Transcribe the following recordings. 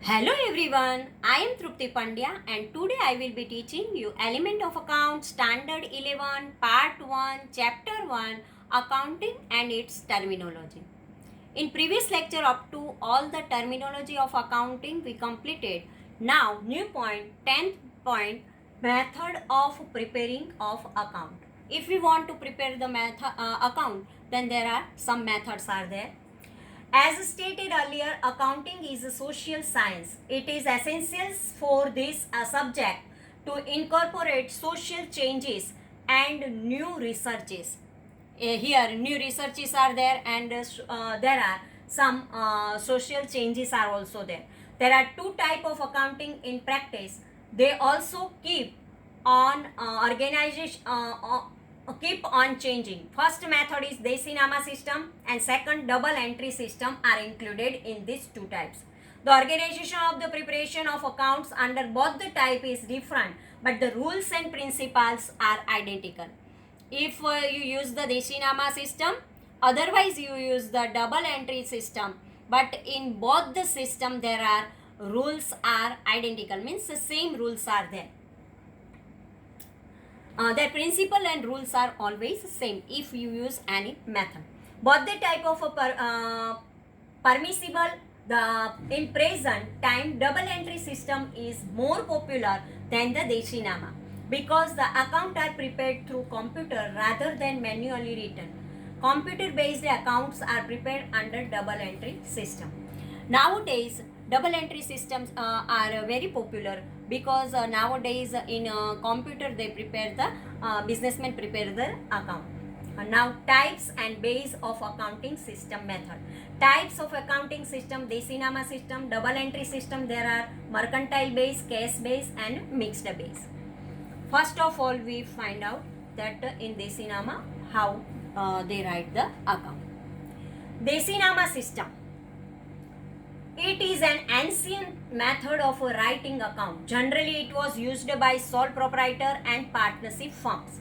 Hello everyone, I am Trupti Pandya and today I will be teaching you Element of Account Standard 11 Part 1 Chapter 1 Accounting and its Terminology. In previous lecture up to all the terminology of accounting we completed. Now new point 10th point method of preparing of account. If we want to prepare the account, then there are some methods are there. As stated earlier, accounting is a social science. It is essential for this subject to incorporate social changes and new researches. Here, new researches are there, and there are some social changes are also there. There are two type of accounting in practice. They also keep on keep on changing. First method is Desinama system and second double entry system are included in these two types. The organization of the preparation of accounts under both the type is different, but the rules and principles are identical. If you use the Desinama system, otherwise you use the double entry system, but in both the system there are rules are identical, means the same rules are there. Their principle and rules are always same if you use any method. Both the type of permissible. In present time, double entry system is more popular than the Deshinama because the account are prepared through computer rather than manually written. Computer based accounts are prepared under double entry system. Nowadays, double entry systems are very popular because nowadays in computer they prepare the businessmen prepare the account. Now types and base of accounting system method. Types of accounting system: Desinama system, double entry system. There are mercantile base, cash base and mixed base. First of all, we find out that in Desinama how they write the account. Desinama system. It is an ancient method of writing account. Generally, it was used by sole proprietor and partnership firms.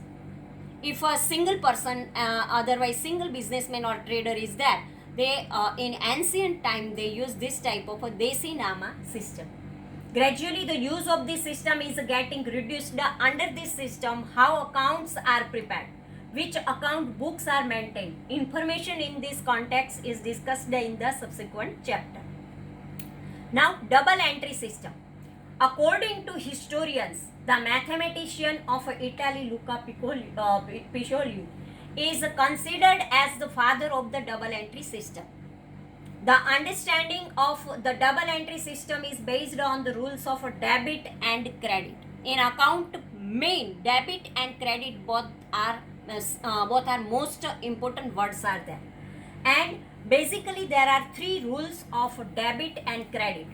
If a single person, otherwise single businessman or trader is there, they in ancient time they use this type of a Desinama system. Gradually, the use of this system is getting reduced. Under this system, how accounts are prepared, which account books are maintained. Information in this context is discussed in the subsequent chapter. Now, double entry system. According to historians, the mathematician of Italy, Luca Piccoli, is considered as the father of the double entry system. The understanding of the double entry system is based on the rules of debit and credit. In account, main debit and credit both are most important words are there. And basically there are three rules of debit and credit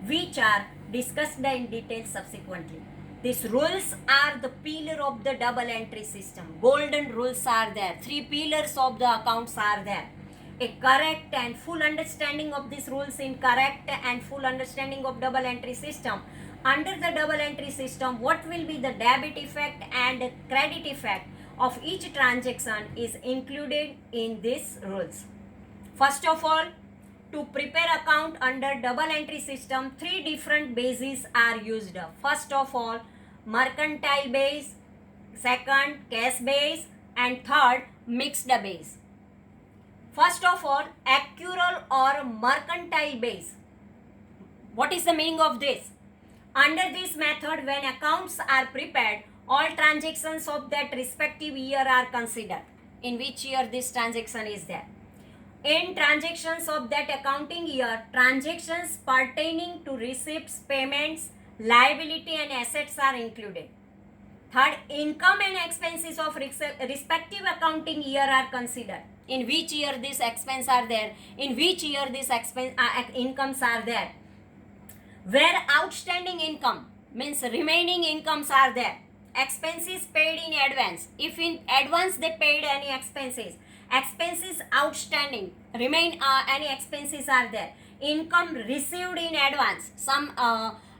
which are discussed in detail subsequently. These rules are the pillar of the double entry system. Golden rules are there. Three pillars of the accounts are there. A correct and full understanding of these rules in correct and full understanding of double entry system. Under the double entry system, what will be the debit effect and credit effect of each transaction is included in these rules. First of all, to prepare account under double entry system, three different bases are used. First of all, mercantile base, second, cash base, and third, mixed base. First of all, accrual or mercantile base. What is the meaning of this? Under this method, when accounts are prepared, all transactions of that respective year are considered. In which year this transaction is there? In transactions of that accounting year, transactions pertaining to receipts, payments, liability and assets are included. Third, income and expenses of respective accounting year are considered. In which year these expenses are there? In which year these incomes are there? Where outstanding income means remaining incomes are there. Expenses paid in advance. If in advance they paid any expenses outstanding, remain any expenses are there. Income received in advance, some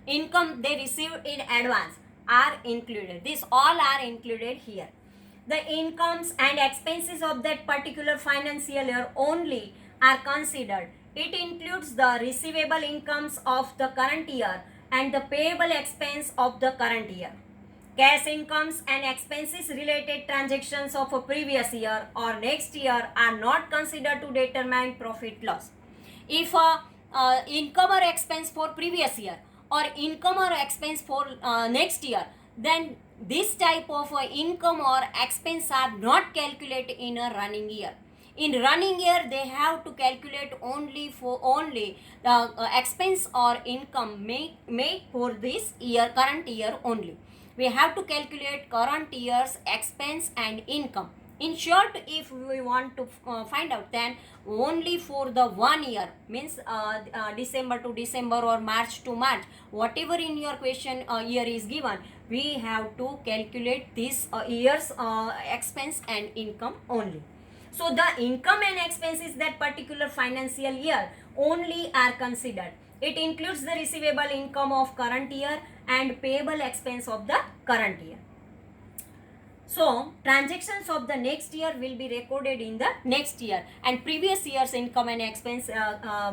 income they received in advance are included. These all are included here. The incomes and expenses of that particular financial year only are considered It includes the receivable incomes of the current year and the payable expense of the current year. Cash incomes and expenses related transactions of a previous year or next year are not considered to determine profit loss. If income or expense for previous year or income or expense for next year, then this type of income or expense are not calculated in a running year. In running year, they have to calculate only the expense or income made for this year, current year only. We have to calculate current year's expense and income. In short, if we want to find out, then only for the 1 year, means December to December or March to March, whatever in your question year is given, we have to calculate this year's expense and income only. So the income and expenses that particular financial year only are considered. It includes the receivable income of current year and payable expense of the current year. So transactions of the next year will be recorded in the next year, and previous year's income and expense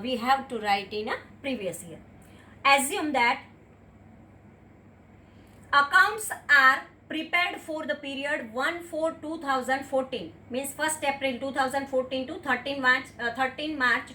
we have to write in a previous year. Assume that accounts are prepared for the period 1/4/2014, means 1st April 2014 to 13 March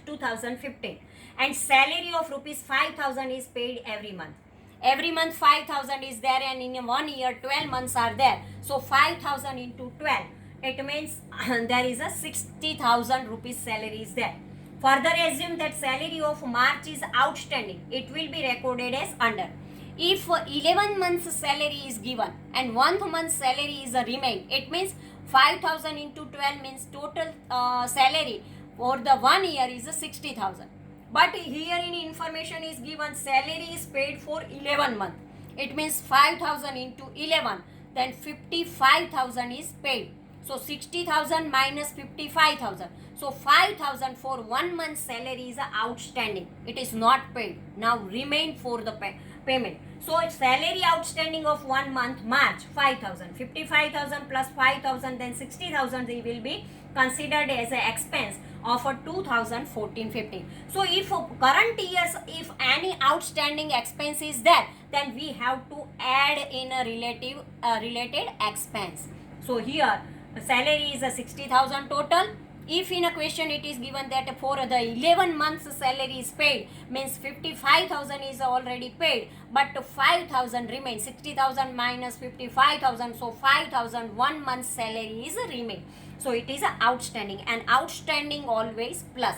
2015, and salary of rupees 5,000 is paid every month. Every month 5,000 is there, and in 1 year 12 months are there. So 5,000 into 12, it means there is a 60,000 rupees salary is there. Further assume that salary of March is outstanding. It will be recorded as under. If 11 months salary is given and 1 month salary is a remain, it means 5,000 into 12 means total salary for the 1 year is a 60,000. But here in information is given salary is paid for 11 months. It means 5,000 into 11, then 55,000 is paid. So 60,000 minus 55,000. So 5,000 for 1 month salary is outstanding. It is not paid. Now remain for the payment. So it's salary outstanding of 1 month March 5,000. 55,000 plus 5,000, then 60,000 they will be considered as an expense of a 2014-15. So if current years, if any outstanding expense is there, then we have to add in a related expense. So here salary is a 60,000 total. If in a question it is given that for the 11 months salary is paid, means 55,000 is already paid, but 5,000 remains. 60,000 minus 55,000, so 5,000 1 month salary is remain. So it is outstanding, and outstanding always plus.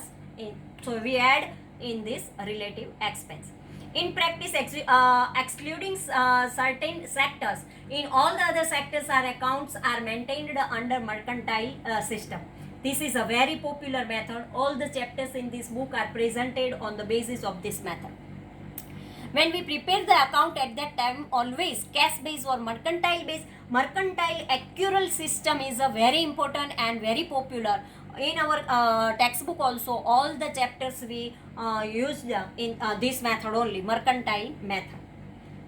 So we add in this relative expense. In practice, excluding certain sectors, in all the other sectors our accounts are maintained under mercantile system. This is a very popular method. All the chapters in this book are presented on the basis of this method. When we prepare the account at that time, always cash based or mercantile based. Mercantile accrual system is a very important and very popular. In our textbook also, all the chapters we used in this method only, mercantile method.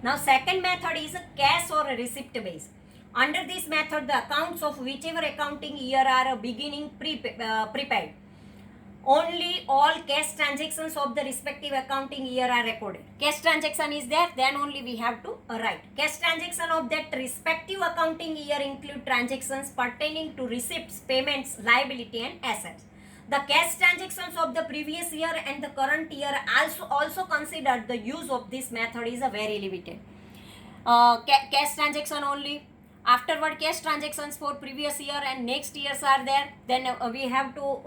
Now second method is a cash or a receipt based. Under this method, the accounts of whichever accounting year are beginning prepaid. Only all cash transactions of the respective accounting year are recorded. Cash transaction is there, then only we have to write. Cash transaction of that respective accounting year include transactions pertaining to receipts, payments, liability and assets. The cash transactions of the previous year and the current year also considered. The use of this method is a very limited. Cash transaction only. Afterward, cash transactions for previous year and next years are there. Then we have to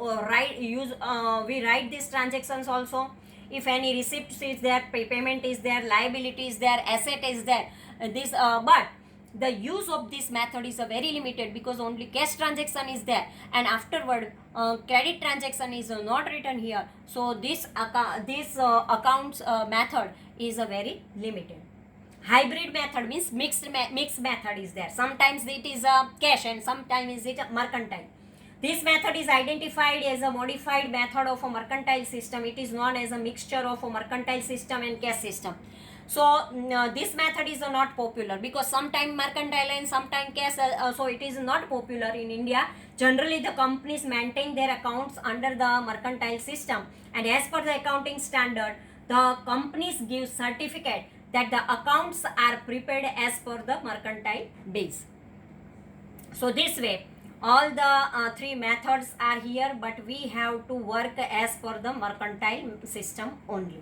we write these transactions also. If any receipts is there, payment is there, liability is there, asset is there. But the use of this method is very limited, because only cash transaction is there, and afterward credit transaction is not written here. So this accounts method is very limited. Hybrid method means mixed method is there. Sometimes it is cash and sometimes it is mercantile. This method is identified as a modified method of a mercantile system. It is known as a mixture of a mercantile system and cash system. So this method is not popular because sometime mercantile and sometime cash, so it is not popular in India. Generally, the companies maintain their accounts under the mercantile system, and as per the accounting standard, the companies give certificate that the accounts are prepared as per the mercantile days. So this way, all the three methods are here, but we have to work as per the mercantile system only.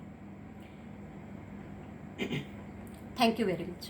Thank you very much.